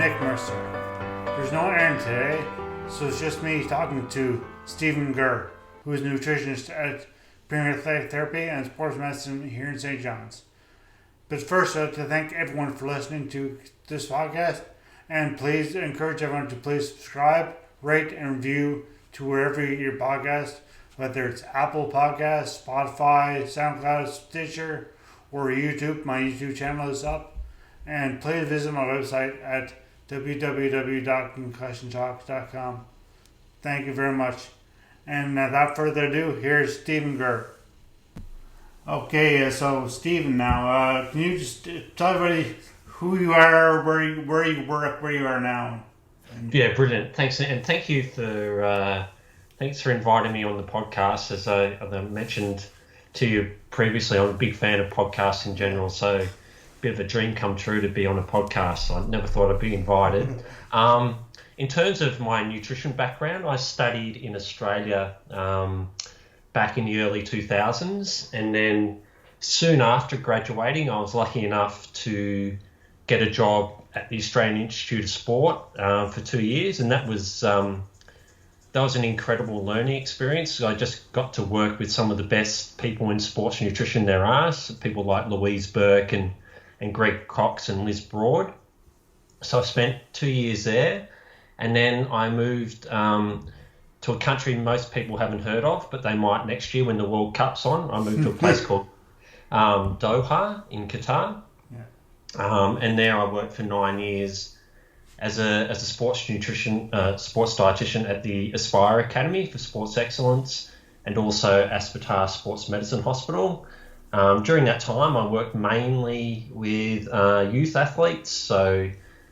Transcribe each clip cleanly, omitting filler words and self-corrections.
Nick Mercer. There's no Aaron today, so it's just me talking to Stephen Gurr, who is a nutritionist at Premier Athletic Therapy and Sports Medicine here in St. John's. But first, I'd like to thank everyone for listening to this podcast, and please encourage everyone to please subscribe, rate, and review to wherever you get your podcast, whether it's Apple Podcasts, Spotify, SoundCloud, Stitcher, or YouTube. My YouTube channel is up. And please visit my website at www.concussiontalks.com. Thank you very much. And without further ado, here's Stephen Gurr. Okay, so Stephen, now can you just tell everybody who you are, where you work, where you are now? Yeah, brilliant. Thanks, and thank you for thanks for inviting me on the podcast. As I mentioned to you previously, I'm a big fan of podcasts in general, so bit of a dream come true to be on a podcast. I never thought I'd be invited. In terms of my nutrition background, I studied in Australia back in the early 2000s, and then soon after graduating, I was lucky enough to get a job at the Australian Institute of Sport for 2 years, and that was an incredible learning experience. I just got to work with some of the best people in sports nutrition there are, so people like Louise Burke and Greg Cox and Liz Broad. So I spent 2 years there, and then I moved to a country most people haven't heard of, but they might next year when the World Cup's on. I moved to a place called Doha in Qatar. Yeah. And there I worked for 9 years as a sports dietitian at the Aspire Academy for Sports Excellence, and also Aspetar Sports Medicine Hospital. During that time, I worked mainly with youth athletes, so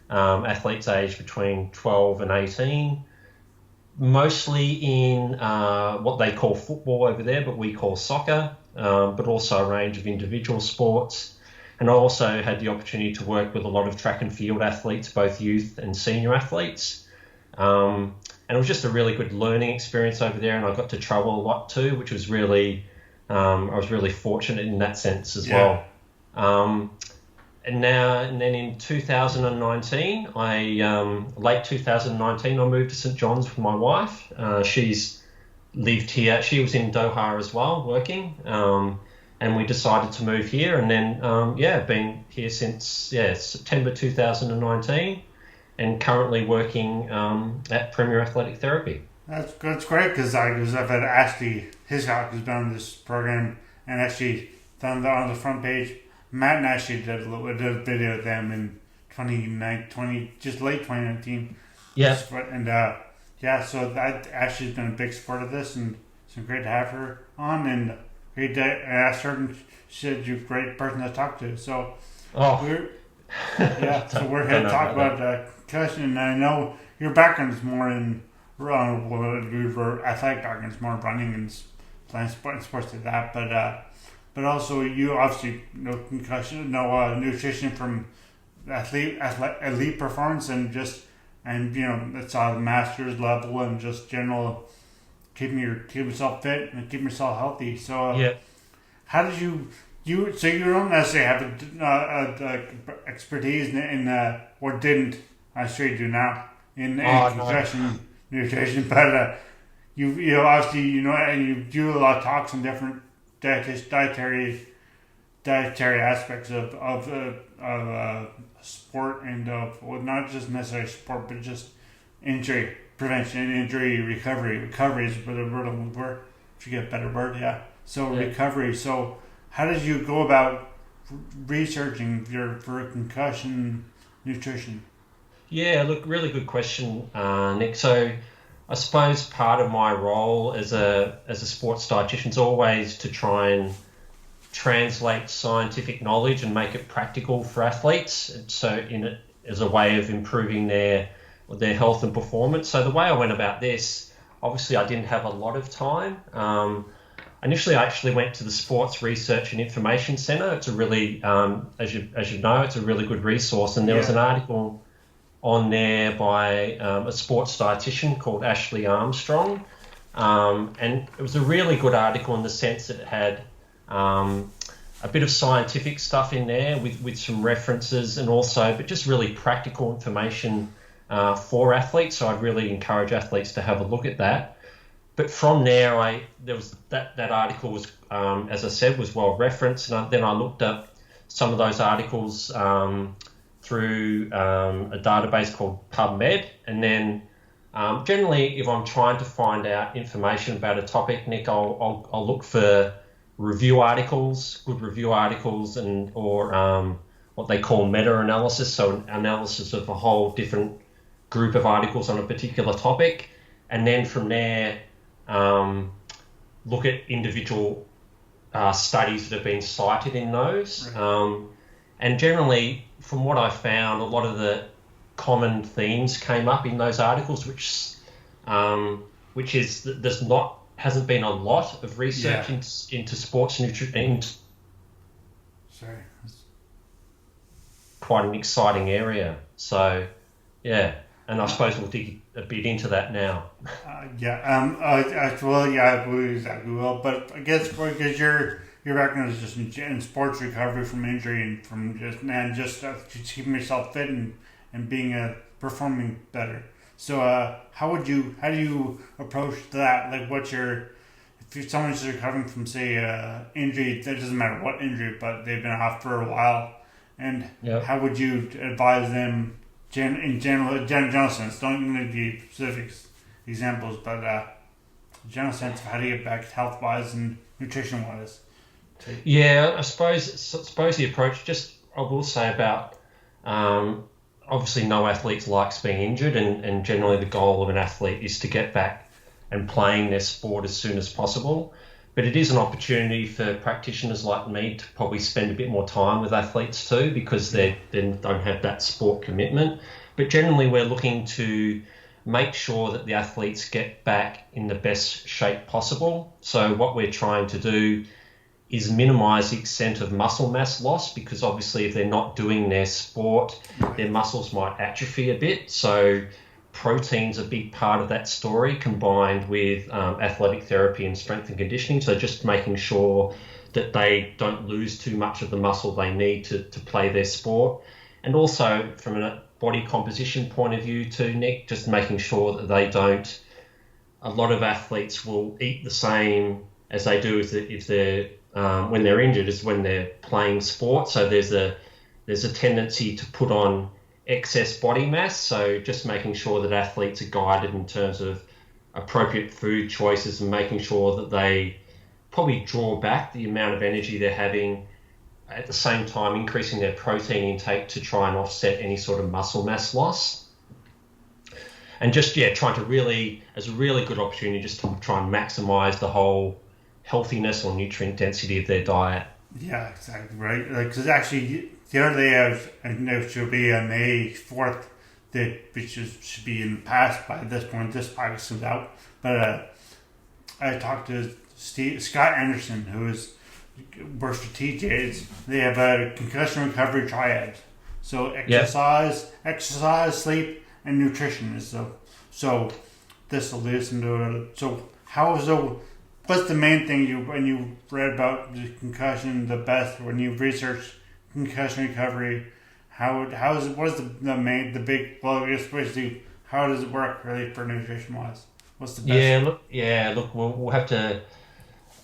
athletes aged between 12 and 18, mostly in what they call football over there, but we call soccer, but also a range of individual sports. And I also had the opportunity to work with a lot of track and field athletes, both youth and senior athletes. And it was just a really good learning experience over there, and I got to travel a lot too, which was really... I was really fortunate in that sense as well. And then in 2019, late 2019, I moved to St. John's with my wife. She's lived here. She was in Doha as well, working. And we decided to move here. And then, been here since September 2019, and currently working at Premier Athletic Therapy. That's great, because I've had Ashley Hiscock who's been on this program, and actually found that on the front page. Matt and Ashley did a video with them in late 2019. Yeah. And so that Ashley's been a big support of this, and it's been great to have her on, and great to ask her, and she said you're a great person to talk to. So we're here to talk about concussion, and I know your background is more in for athletic backgrounds, more running and playing sports like that, but also you obviously know concussion, nutrition from elite performance, and it's on the master's level, and just general keeping yourself fit and keeping yourself healthy. So how did you don't necessarily have expertise in or didn't, I'm sure you do now, in concussion nutrition, but you obviously and you do a lot of talks on different dietary aspects of sport, and not just necessarily sport, but just injury prevention, injury recovery. Recovery is a word word to get a better word, recovery. So how did you go about researching for concussion nutrition? Yeah, look, really good question, Nick. So I suppose part of my role as a sports dietitian is always to try and translate scientific knowledge and make it practical for athletes, so as a way of improving their health and performance. So the way I went about this, obviously I didn't have a lot of time. Initially, I actually went to the Sports Research and Information Centre. It's a really, as you know, it's a really good resource, and there was an article on there by a sports dietitian called Ashley Armstrong, and it was a really good article in the sense that it had a bit of scientific stuff in there with some references, and also, but just really practical information for athletes. So I'd really encourage athletes to have a look at that. But from there, there was that article was, as I said, was well referenced, and then I looked up some of those articles through a database called PubMed, and then generally, if I'm trying to find out information about a topic, Nick, I'll look for review articles, good review articles, or what they call meta-analysis, so an analysis of a whole different group of articles on a particular topic, and then from there look at individual studies that have been cited in those. Right. And generally, from what I found, a lot of the common themes came up in those articles, which is that hasn't been a lot of research into sports nutrition. Sorry. Quite an exciting area. So, yeah. And I suppose we'll dig a bit into that now. I believe exactly will. But I guess because your background is just in sports recovery from injury and from just keeping yourself fit and being performing better. So how do you approach that? Like, if someone's recovering from, say, injury, that doesn't matter what injury, but they've been off for a while, and how would you advise them in general sense? Don't need the specific examples, but general sense of how to get back health-wise and nutrition-wise. Yeah, I suppose the approach, just I will say about obviously no athlete likes being injured, and generally the goal of an athlete is to get back and playing their sport as soon as possible. But it is an opportunity for practitioners like me to probably spend a bit more time with athletes too, because they then don't have that sport commitment. But generally we're looking to make sure that the athletes get back in the best shape possible. So what we're trying to do is minimise the extent of muscle mass loss, because obviously if they're not doing their sport, their muscles might atrophy a bit. So protein's a big part of that story, combined with athletic therapy and strength and conditioning. So just making sure that they don't lose too much of the muscle they need to play their sport. And also from a body composition point of view too, Nick, just making sure that they don't, a lot of athletes will eat the same as they do if they're when they're injured as when they're playing sport. So there's a tendency to put on excess body mass. So just making sure that athletes are guided in terms of appropriate food choices and making sure that they probably draw back the amount of energy they're having, at the same time increasing their protein intake to try and offset any sort of muscle mass loss. And just, trying to really, as a really good opportunity, just to try and maximize the whole healthiness or nutrient density of their diet. Yeah, exactly, right. Because actually, the other day it should be on May 4th, which should be in the past by this point. This podcast is out. But I talked to Scott Anderson, who works for TJ's. They have a concussion recovery triad. So exercise, sleep, and nutrition. So this will lead us into it. So what's the main thing when you read about the concussion, when you researched concussion recovery? How does it work really for nutrition wise? What's the best? Look, we'll have to.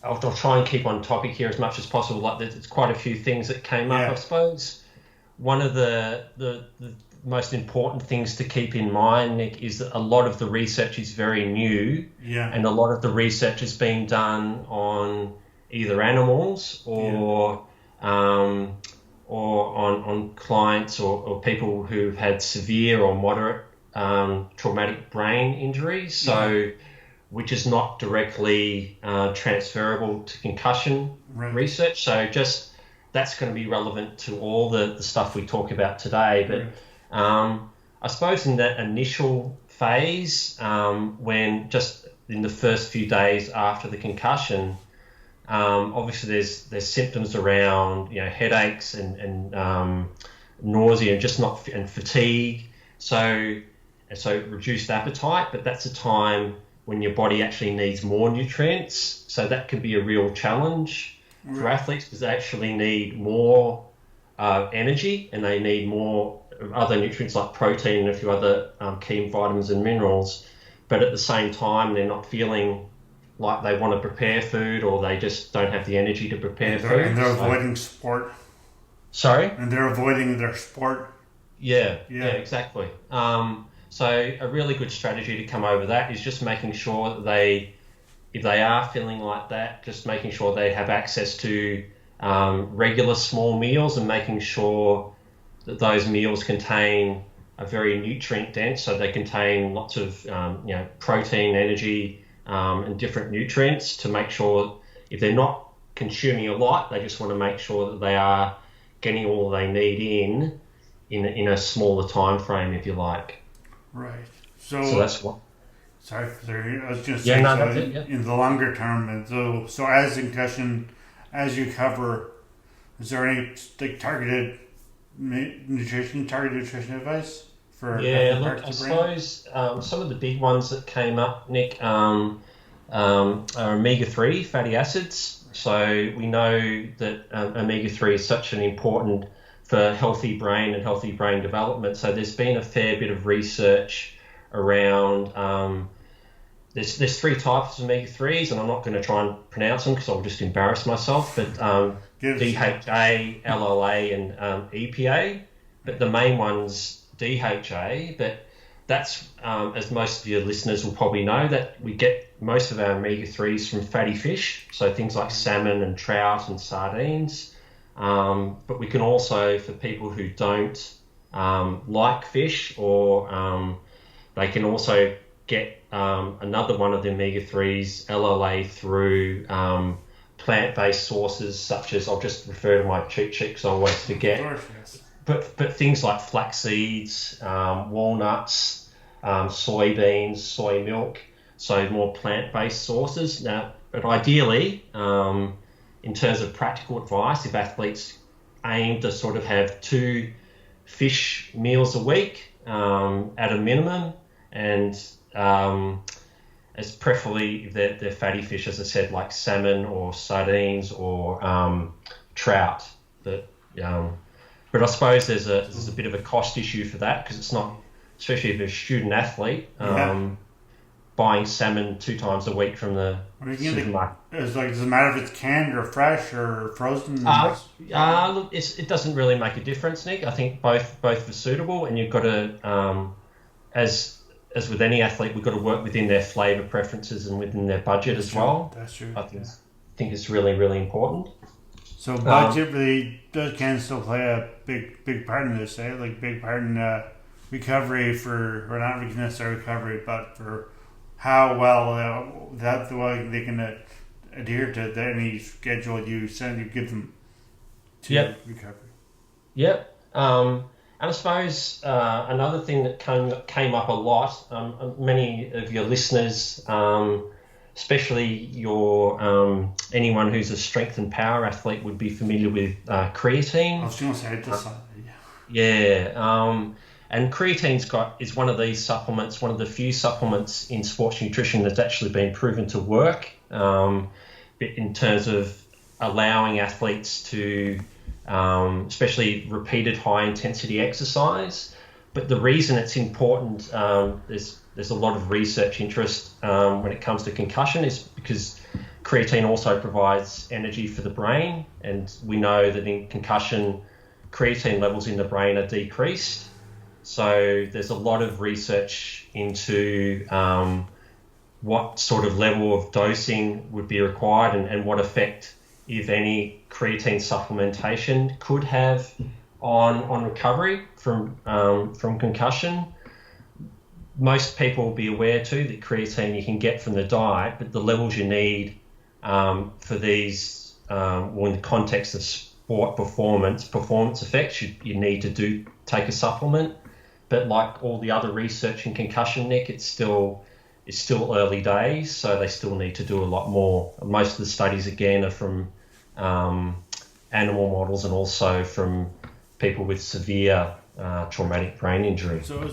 I'll try and keep on topic here as much as possible. Like there's quite a few things that came up. I suppose one of the most important things to keep in mind, Nick, is that a lot of the research is very new, and a lot of the research is being done on either animals or on clients or people who've had severe or moderate traumatic brain injuries. So, which is not directly transferable to concussion research. So just that's going to be relevant to all the stuff we talk about today. But I suppose in that initial phase, when just in the first few days after the concussion, obviously there's symptoms around headaches and nausea and fatigue. So reduced appetite, but that's a time when your body actually needs more nutrients. So that could be a real challenge. for athletes because they actually need more energy and they need more other nutrients like protein and a few other key vitamins and minerals. But at the same time, they're not feeling like they want to prepare food or they just don't have the energy to prepare food. And they're avoiding sport. Sorry? And they're avoiding their sport. Yeah, exactly. So a really good strategy to come over that is just making sure that if they are feeling like that, just making sure they have access to regular small meals and making sure that those meals contain a very nutrient dense, so they contain lots of protein, energy, and different nutrients to make sure if they're not consuming a lot, they just want to make sure that they are getting all they need in a smaller time frame, if you like. Right. So that's what. Sorry, I was just saying. In the longer term, and so as concussion, as you cover, is there any targeted nutrition advice for? Look, I suppose some of the big ones that came up, Nick, are omega-3 fatty acids. So we know that omega-3 is such an important for healthy brain and healthy brain development. So there's been a fair bit of research around. There's 3 types of omega-3s, and I'm not going to try and pronounce them because I'll just embarrass myself. But DHA, LLA, and EPA. But the main one's DHA. But that's, as most of your listeners will probably know, that we get most of our omega-3s from fatty fish. So things like salmon and trout and sardines. But we can also, for people who don't like fish, or they can also get another one of the omega-3s, LLA, through plant-based sources such as, I'll just refer to my cheat sheet because I always forget, but things like flax seeds, walnuts, soybeans, soy milk, so more plant-based sources. Now, but ideally, in terms of practical advice, if athletes aim to sort of have 2 fish meals a week at a minimum, and as preferably if they're fatty fish, as I said, like salmon or sardines or trout. But I suppose there's a bit of a cost issue for that because it's not, especially if you're a student athlete, buying salmon 2 times a week from the supermarket. Does it matter if it's canned or fresh or frozen? Look, it doesn't really make a difference, Nick. I think both are suitable, and you've got to, as with any athlete, we've got to work within their flavour preferences and within their budget as well. That's true. I think it's really, really important. So budget really can still play a big part in this, eh? Like big part in recovery or not necessarily recovery, but for how well that the way they can adhere to any schedule you give them to recovery. Yep. And I suppose another thing that came up a lot, many of your listeners, especially your anyone who's a strength and power athlete, would be familiar with creatine. I was going to say this. And creatine is one of these supplements, one of the few supplements in sports nutrition that's actually been proven to work in terms of allowing athletes to, especially repeated high intensity exercise. But the reason it's important, there's a lot of research interest when it comes to concussion, is because creatine also provides energy for the brain, and we know that in concussion, creatine levels in the brain are decreased. So there's a lot of research into what sort of level of dosing would be required and what effect, if any, creatine supplementation could have on recovery from concussion. Most people will be aware too that creatine you can get from the diet, but the levels you need for these, in the context of sport performance effects, you need to take a supplement. But like all the other research in concussion, Nick, it's still early days, so they still need to do a lot more. Most of the studies, again, are from animal models and also from people with severe traumatic brain injury. So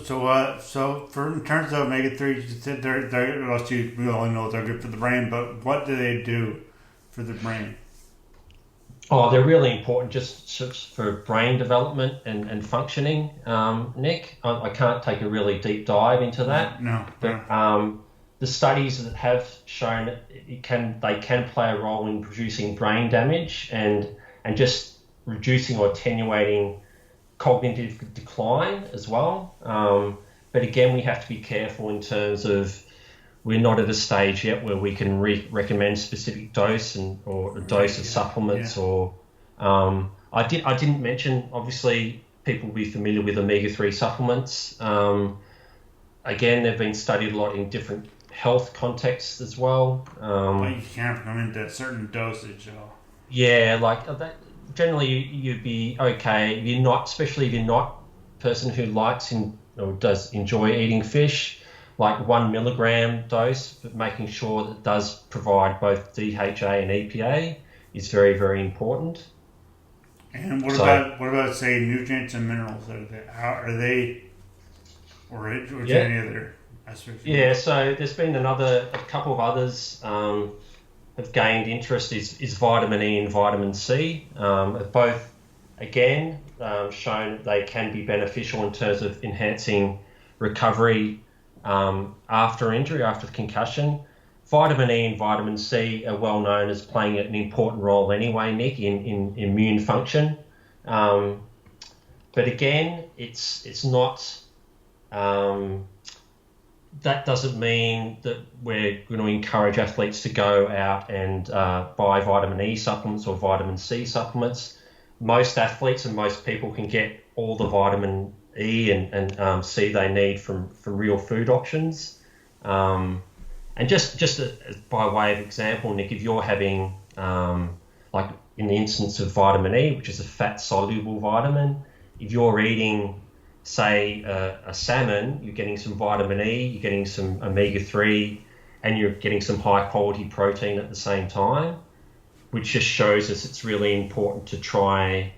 for in terms of omega-3, you said we all know they're good for the brain, but what do they do for the brain? Oh, they're really important just for brain development and functioning, Nick. I can't take a really deep dive into that, No, no. but the studies that have shown they can play a role in reducing brain damage and just reducing or attenuating cognitive decline as well. But again, we have to be careful in terms of we're not at a stage yet where we can recommend specific dose or a dose of supplements or I didn't mention, obviously people will be familiar with omega-3 supplements. Again, they've been studied a lot in different health contexts as well. But you can't come into a certain dosage at all. Yeah, like that, generally you'd be okay if you're not, especially if you're not a person who likes or does enjoy eating fish. Like 1 milligram dose, but making sure that it does provide both DHA and EPA is very, very important. And what about say nutrients and minerals? Are they or any other aspects? Yeah, so there's been a couple of others have gained interest is vitamin E and vitamin C. Both again shown that they can be beneficial in terms of enhancing recovery after injury, after concussion. Vitamin E and vitamin C are well known as playing an important role anyway, Nick, in immune function. But again, it's not. That doesn't mean that we're going to encourage athletes to go out and buy vitamin E supplements or vitamin C supplements. Most athletes and most people can get all the vitamin E and C they need from real food options. And just by way of example, Nick, if you're having, like in the instance of vitamin E, which is a fat-soluble vitamin, if you're eating, say, a salmon, you're getting some vitamin E, you're getting some omega-3, and you're getting some high-quality protein at the same time, which just shows us it's really important to try.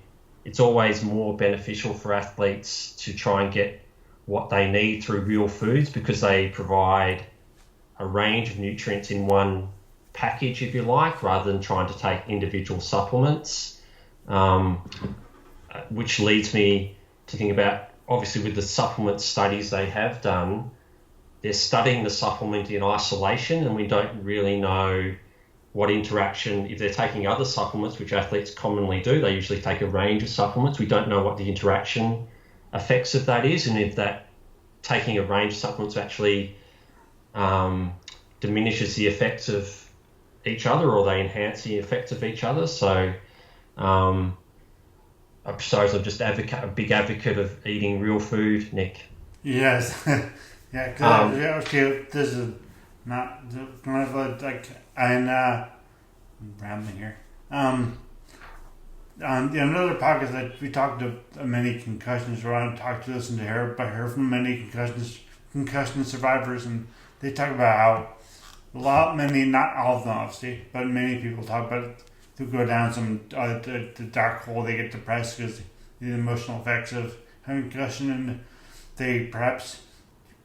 It's always more beneficial for athletes to try and get what they need through real foods because they provide a range of nutrients in one package, if you like, rather than trying to take individual supplements, which leads me to think about, obviously, with the supplement studies they have done, they're studying the supplement in isolation, and we don't really know what interaction, if they're taking other supplements, which athletes commonly do, they usually take a range of supplements. We don't know what the interaction effects of that is, and if that taking a range of supplements actually diminishes the effects of each other, or they enhance the effects of each other. So I suppose I'm just a big advocate of eating real food, Nick. Yes. Yeah, because this is not like I'm rambling here. On another podcast that we talked to many concussions, where I talked to listen to hear from many concussion survivors, and they talk about how not all of them obviously, but many people talk about it, to go down some the dark hole. They get depressed because the emotional effects of having concussion, and they perhaps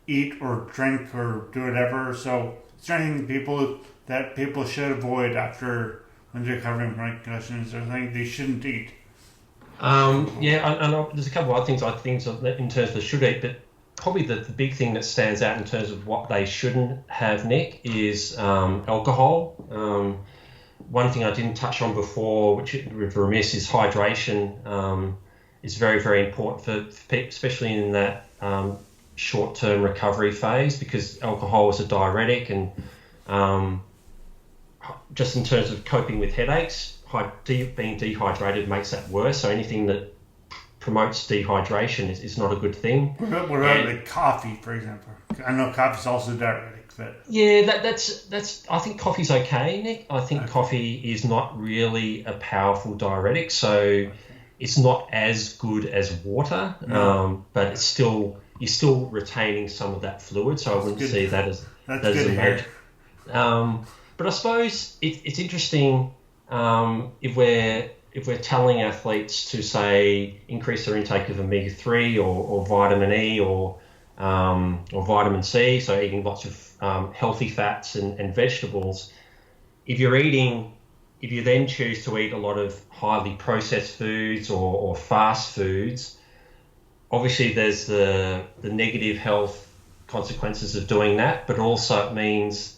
eat or drink or do whatever. So is there anything that people should avoid after when they're recovering from concussion? Is there anything they shouldn't eat? Yeah, and there's a couple of other things I think in terms of the should eat, but probably the big thing that stands out in terms of what they shouldn't have, Nick, is alcohol. One thing I didn't touch on before, which is remiss, is hydration. Is very, very important for people, especially in that short-term recovery phase, because alcohol is a diuretic, and just in terms of coping with headaches, being dehydrated makes that worse. So anything that promotes dehydration is not a good thing. What about like coffee, for example? I know coffee's also diuretic, but yeah, that's. I think coffee's okay, Nick. I think coffee is not really a powerful diuretic, so it's not as good as water. But it's you're still retaining some of that fluid, so I wouldn't see that as a major. But I suppose it's interesting if we're telling athletes to, say, increase their intake of omega-3 or vitamin E or vitamin C, so eating lots of healthy fats and vegetables. If you're eating if you then choose to eat a lot of highly processed foods or fast foods, obviously there's the negative health consequences of doing that, but also it means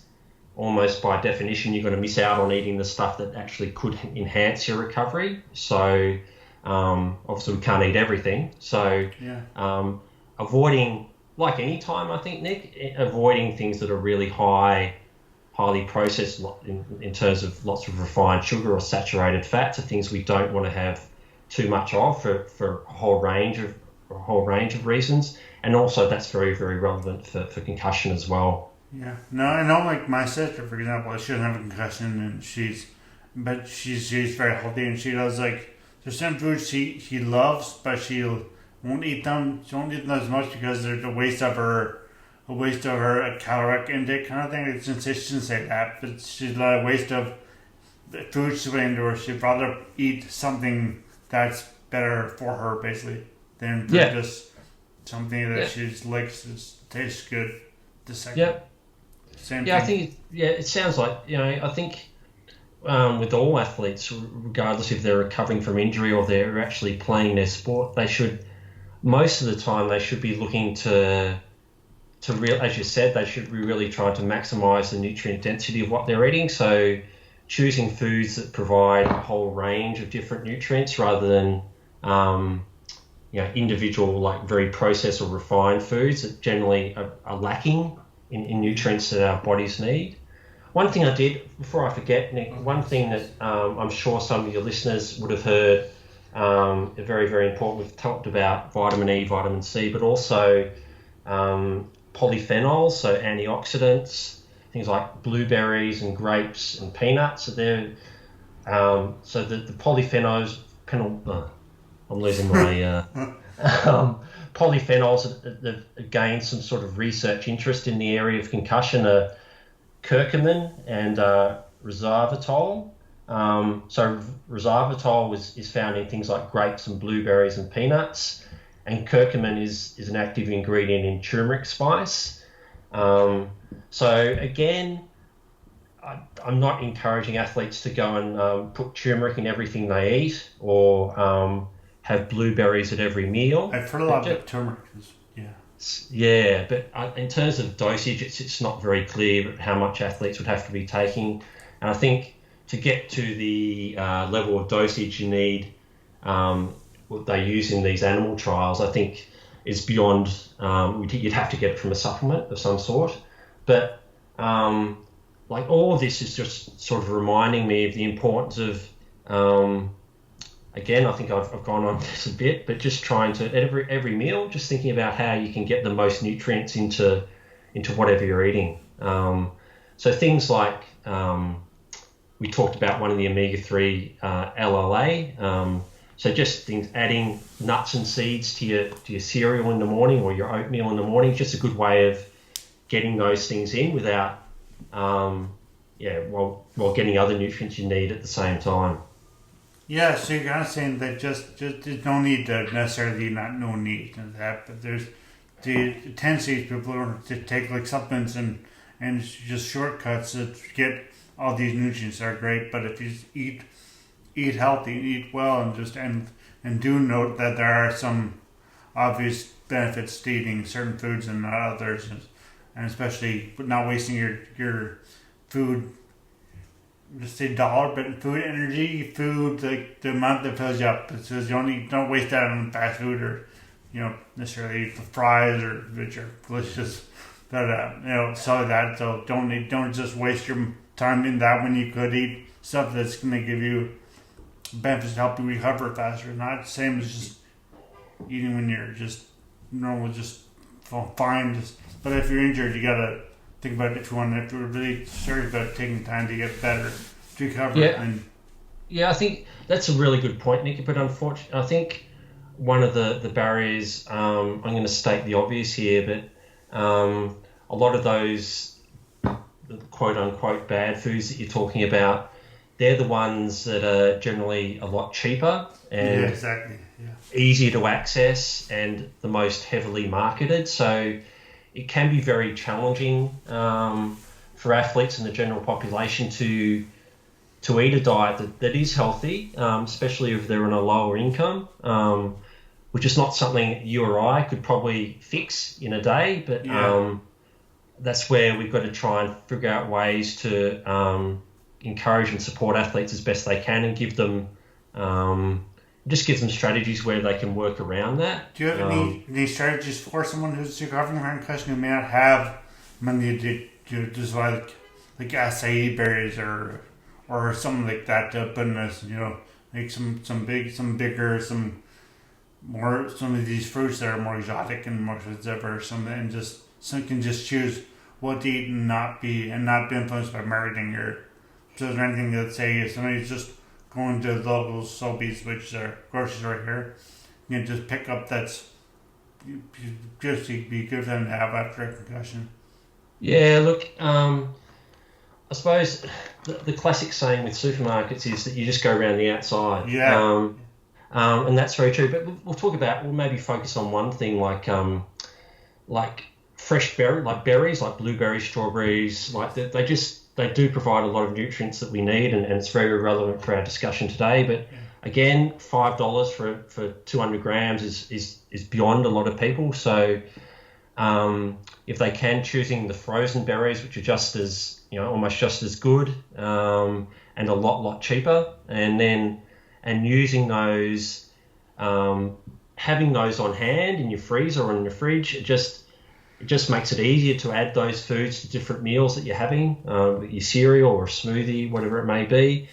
almost by definition you're going to miss out on eating the stuff that actually could enhance your recovery. So obviously we can't eat everything. So avoiding, like any time, I think, Nick, avoiding things that are really highly processed in terms of lots of refined sugar or saturated fats are things we don't want to have too much of for a whole range of reasons. And also that's very, very relevant for concussion as well. Yeah. No, I know, like my sister, for example, she doesn't have a concussion, and she's very healthy, and she does, like, there's some foods she loves, but she won't eat them. She won't eat them as much because there's a waste of her caloric intake kind of thing. She shouldn't say that, but she's a waste of the food she went into, or she'd rather eat something that's better for her, basically, than just something that she just likes, just tastes good. The second. Yeah. Same thing. I think it sounds like, I think with all athletes, regardless if they're recovering from injury or they're actually playing their sport, most of the time they should be looking to as you said, they should be really trying to maximize the nutrient density of what they're eating. So choosing foods that provide a whole range of different nutrients rather than individual, like, very processed or refined foods that generally are lacking in nutrients that our bodies need. One thing I did, before I forget, Nick, one thing that I'm sure some of your listeners would have heard, very, very important, we've talked about vitamin E, vitamin C, but also polyphenols, so antioxidants, things like blueberries and grapes and peanuts. So the polyphenols, I'm losing my polyphenols that have gained some sort of research interest in the area of concussion are curcumin and resveratrol. So resveratrol is found in things like grapes and blueberries and peanuts. And curcumin is an active ingredient in turmeric spice. So again, I'm not encouraging athletes to go and put turmeric in everything they eat or have blueberries at every meal. I've heard a lot about turmeric. Yeah, but in terms of dosage, it's not very clear how much athletes would have to be taking. And I think to get to the level of dosage you need, what they use in these animal trials, I think is beyond, you'd have to get it from a supplement of some sort. But like, all of this is just sort of reminding me of the importance of, again, I think I've gone on this a bit, but just trying to, at every meal, just thinking about how you can get the most nutrients into whatever you're eating. So things like, we talked about one of the omega-3 LLA, so just things, adding nuts and seeds to your cereal in the morning or your oatmeal in the morning, just a good way of getting those things in without, while getting other nutrients you need at the same time. Yeah, so you're kind of saying that just there's no need to necessarily no need to that, but there's the tendency of people to take, like, supplements and just shortcuts to get all these nutrients are great. But if you just eat healthy and eat well and do note that there are some obvious benefits to eating certain foods and not others, and especially not wasting your food, just say dollar, but food, energy, food, like the amount that fills you up. It says don't waste that on fast food or, necessarily the fries, or which are delicious, but so that, so don't just waste your time in that when you could eat stuff that's going to give you benefits to help you recover faster. Not the same as just eating when you're just normal, just fine. But if you're injured, you gotta think about it if you're really serious about taking time to get better, to recover. Yeah, I think that's a really good point, Nick. But unfortunately, I think one of the barriers, I'm going to state the obvious here, but a lot of those quote unquote bad foods that you're talking about, they're the ones that are generally a lot cheaper and easier to access and the most heavily marketed. So it can be very challenging for athletes and the general population to to eat a diet that is healthy, especially if they're on a lower income, which is not something you or I could probably fix in a day, but that's where we've got to try and figure out ways to encourage and support athletes as best they can, and give them strategies where they can work around that. Do you have any strategies for someone who's recovering from concussion who may not have money to just like acai berries or something like that to put in this, like some of these fruits that are more exotic and more expensive, or something, and just some can just choose what to eat and not be influenced by marketing. Or so is there anything that, say, if somebody's just going to the local Sobeys, which are groceries right here, you can just pick up that's just to be good for them to have after a concussion? Yeah, look, I suppose the classic saying with supermarkets is that you just go around the outside. Yeah. And that's very true. But we'll maybe focus on one thing, like fresh berries, like blueberries, strawberries, like they do provide a lot of nutrients that we need, and it's very relevant for our discussion today. But again, $5 for 200 grams is beyond a lot of people. So if they can, choosing the frozen berries, which are just as, almost just as good, and a lot cheaper, and using those, having those on hand in your freezer or in your fridge, it just makes it easier to add those foods to different meals that you're having, your cereal or a smoothie, whatever it may be.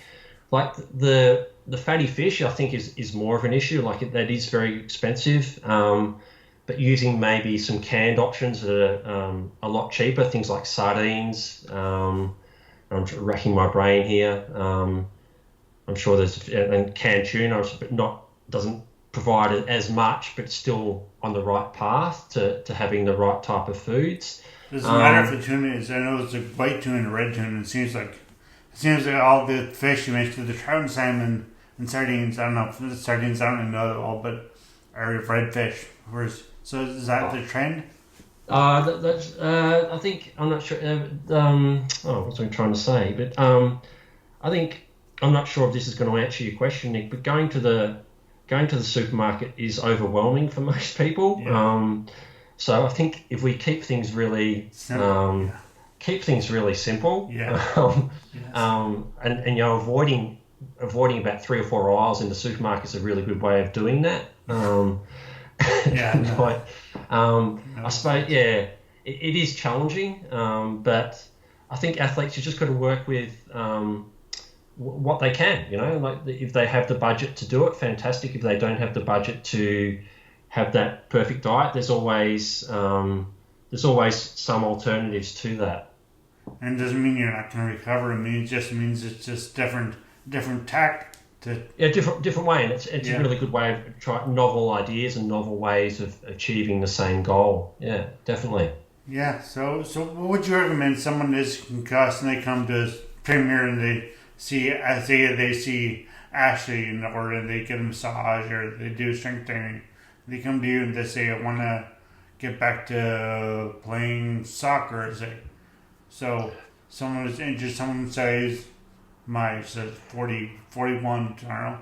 Like the fatty fish, I think is more of an issue. Like that is very expensive, but using maybe some canned options that are a lot cheaper, things like sardines. I'm racking my brain here. I'm sure there's and canned tuna, but doesn't provide as much, but still on the right path to having the right type of foods. Does it matter if the tuna is? I know there's a white tuna and a red tuna. It seems like all the fish you mentioned, the trout and salmon and sardines. I don't know if the sardines, I don't know at all, but are red fish. So is that the trend? I think, I'm not sure. What was I trying to say? But I think, I'm not sure if this is going to answer your question, Nick, but going to the supermarket is overwhelming for most people. Yeah. So I think if we keep things really simple, and avoiding about 3 or 4 aisles in the supermarket is a really good way of doing that. I suppose, it is challenging, but I think athletes, you just got to work with what they can, like if they have the budget to do it, fantastic. If they don't have the budget to have that perfect diet, there's always some alternatives to that. And it doesn't mean you're not going to recover. It just means it's just different tact. Different way, and it's a really good way of trying novel ideas and novel ways of achieving the same goal. Yeah, definitely. Yeah. So what would you recommend? Someone is concussed and they come to Premier and they see Ashley and they get a massage or they do strength training. They come to you and they say, I want to get back to playing soccer. So someone is injured. Someone says, says 41 tomorrow.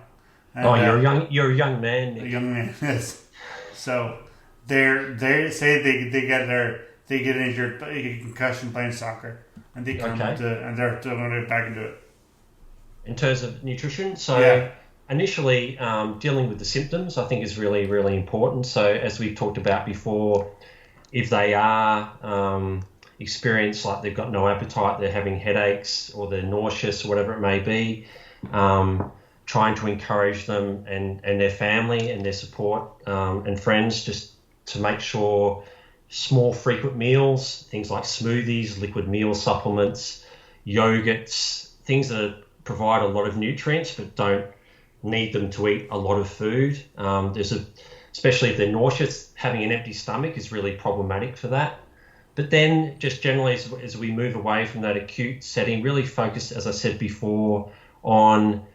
And, you're a young man, Nick. A young man, yes. So they say they get injured, they get a concussion playing soccer, and they come and they're still going to get back into it. In terms of nutrition, so initially dealing with the symptoms, I think is really, really important. So as we've talked about before, if they are experience like they've got no appetite, they're having headaches or they're nauseous or whatever it may be, trying to encourage them and their family and their support and friends just to make sure small frequent meals, things like smoothies, liquid meal supplements, yogurts, things that provide a lot of nutrients but don't need them to eat a lot of food. Especially if they're nauseous, having an empty stomach is really problematic for that. But then just generally as we move away from that acute setting, really focus, as I said before, on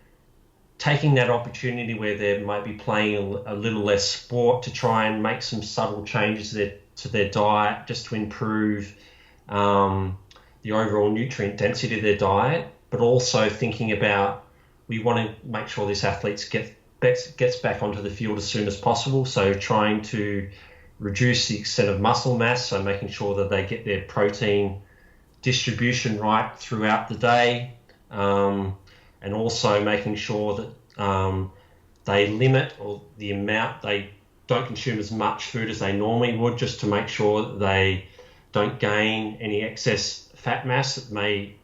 taking that opportunity where they might be playing a little less sport to try and make some subtle changes to their diet just to improve the overall nutrient density of their diet. but also thinking about we want to make sure this athlete gets back onto the field as soon as possible. So trying to reduce the extent of muscle mass, so making sure that they get their protein distribution right throughout the day, and also making sure that they limit or the amount they don't consume as much food as they normally would, just to make sure that they don't gain any excess fat mass that may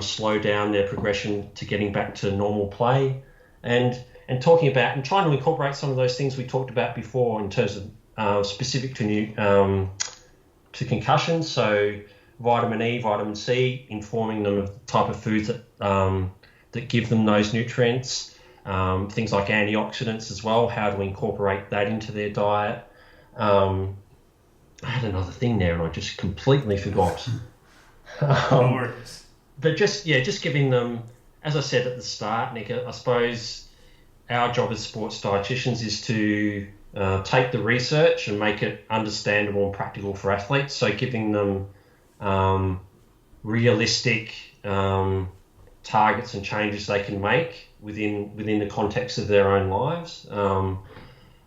slow down their progression to getting back to normal play, and talking about and trying to incorporate some of those things we talked about before in terms of specific to concussion. So vitamin E, vitamin C, informing them of the type of foods that give them those nutrients. Things like antioxidants as well, how to incorporate that into their diet. I had another thing there and I just completely forgot. No worries. But just giving them, as I said at the start, Nick, I suppose our job as sports dietitians is to take the research and make it understandable and practical for athletes. So giving them realistic targets and changes they can make within the context of their own lives.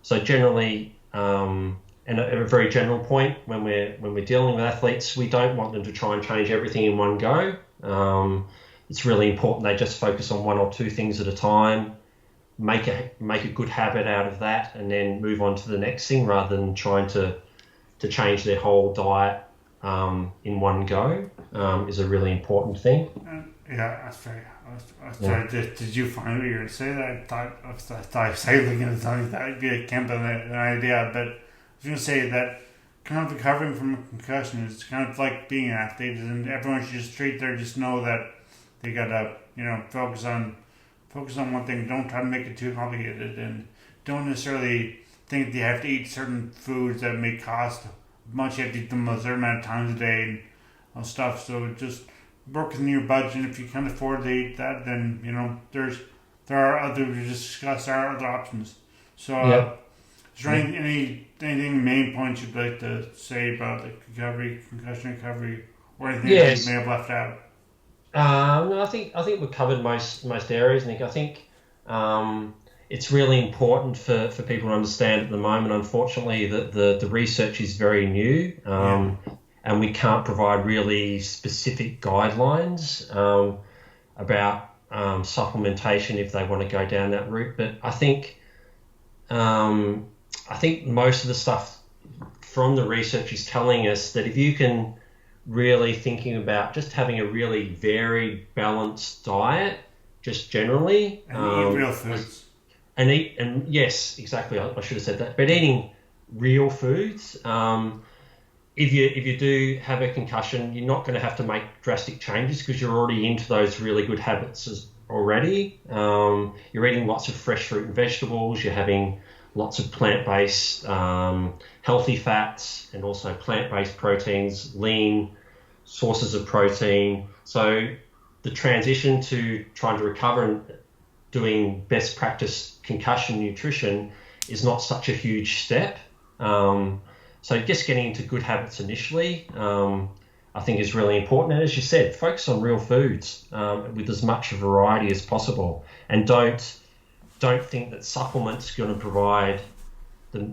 So generally, and a very general point, when we're dealing with athletes, we don't want them to try and change everything in one go. It's really important they just focus on one or two things at a time, make a good habit out of that, and then move on to the next thing, rather than trying to change their whole diet in one go. Is a really important thing. Yeah, that's fair. Did you find what you were going to say? That I thought cycling and something that can't be an idea, but I was going to say that kind of recovering from a concussion is kind of like being an athlete, and everyone should just treat there. Just know that they gotta, focus on one thing. Don't try to make it too complicated, and don't necessarily think they have to eat certain foods that may cost much. You have to eat them a certain amount of times a day and all stuff. So just work within your budget, and if you can't afford to eat that, then there are other options. So is there anything main points you'd like to say about concussion recovery, or anything that you may have left out? No, I think we've covered most areas, Nick. I think it's really important for people to understand at the moment, unfortunately, that the research is very new, and we can't provide really specific guidelines about supplementation if they want to go down that route. But I think most of the stuff from the research is telling us that if you can really thinking about just having a really varied, balanced diet, just generally, and eat real foods, and yes, exactly. I should have said that. But eating real foods. If you do have a concussion, you're not going to have to make drastic changes because you're already into those really good habits already. You're eating lots of fresh fruit and vegetables. You're having lots of plant-based healthy fats, and also plant-based proteins, lean sources of protein. So the transition to trying to recover and doing best practice concussion nutrition is not such a huge step. So just getting into good habits initially, I think is really important. And as you said, focus on real foods with as much variety as possible, and don't think that supplements going to provide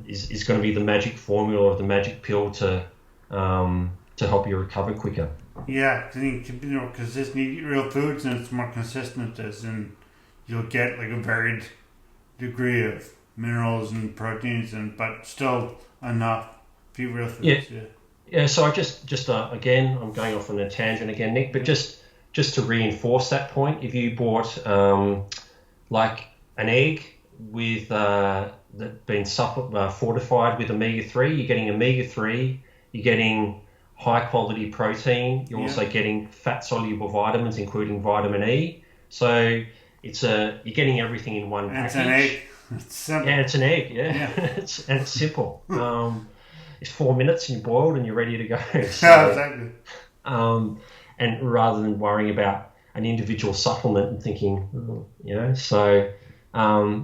is going to be the magic formula or the magic pill to help you recover quicker. Yeah, I think because just need real foods, and it's more consistent, and you'll get like a varied degree of minerals and proteins, but still enough. Real foods, yeah. So I just again, I'm going off on a tangent again, Nick, but just to reinforce that point, if you bought like an egg with that been fortified with omega-3, you're getting omega-3, you're getting high quality protein, you're also getting fat soluble vitamins, including vitamin E. So you're getting everything in one package. It's an egg. It's simple. Yeah, it's an egg. Yeah. And it's simple. It's 4 minutes and you're boiled and you're ready to go. So, yeah, exactly. And rather than worrying about an individual supplement and thinking, so I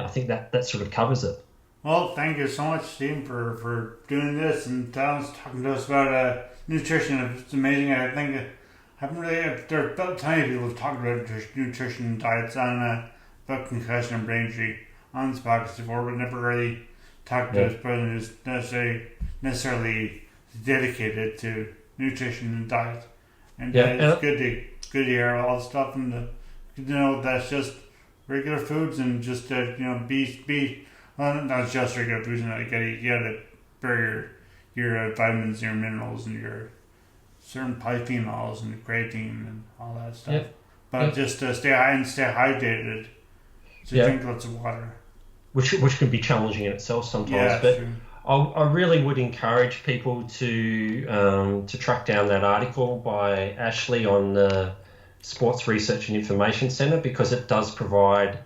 think that sort of covers it. Well, thank you so much, Steve, for doing this and talking to us about nutrition. It's amazing. I think haven't really. There are about tiny people who've talked about nutrition and diets on about concussion and brain injury on this podcast before, but never really talked to this person who's necessarily dedicated to nutrition and diet. And it's good to hear all the stuff and that's just regular foods and just be not just regular foods. You gotta bury your vitamins, your minerals, and your certain polyphenols and creatine and all that stuff. Yep. But just to stay hydrated. So drink lots of water. Which can be challenging in itself sometimes. But true. I really would encourage people to track down that article by Ashley on the Sports Research and Information Centre, because it does provide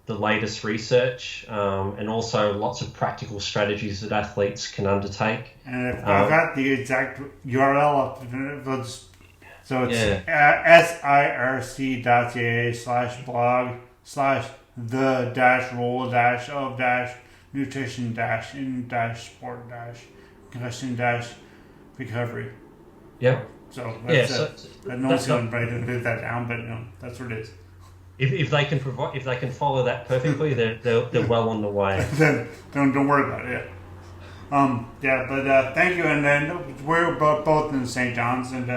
the latest research and also lots of practical strategies that athletes can undertake. And I've got the exact URL up. So it's sirc.ca/blog/the-role-of--nutrition-in-sport-concussion-recovery. Yep. So that's no one's going to write that down, but that's what it is. If they can follow that perfectly, they're well on the way. Then don't worry about it. But thank you, and then we're both in St. John's, and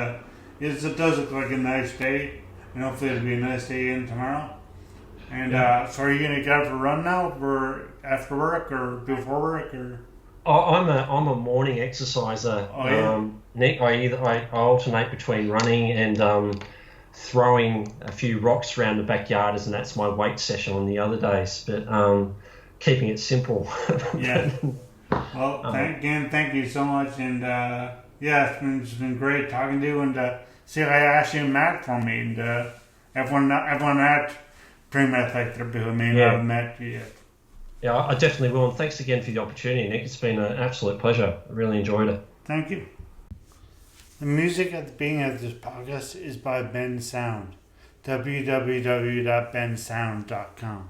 it does look like a nice day, and hopefully it'll be a nice day in tomorrow. And so are you going to get out for a run now, for after work or before work, or? I'm a morning exerciser. Oh, yeah? Nick, I alternate between running and throwing a few rocks around the backyard, and that's my weight session on the other days. But keeping it simple. Yeah. Well, thank you so much, and it's been great talking to you, and see, I asked you Matt for me, and everyone at Premier Athletic Therapy who may not have met you yet. Yeah, I definitely will, and thanks again for the opportunity, Nick. It's been an absolute pleasure. I really enjoyed it. Thank you. The music at the beginning of this podcast is by Ben Sound. www.bensound.com.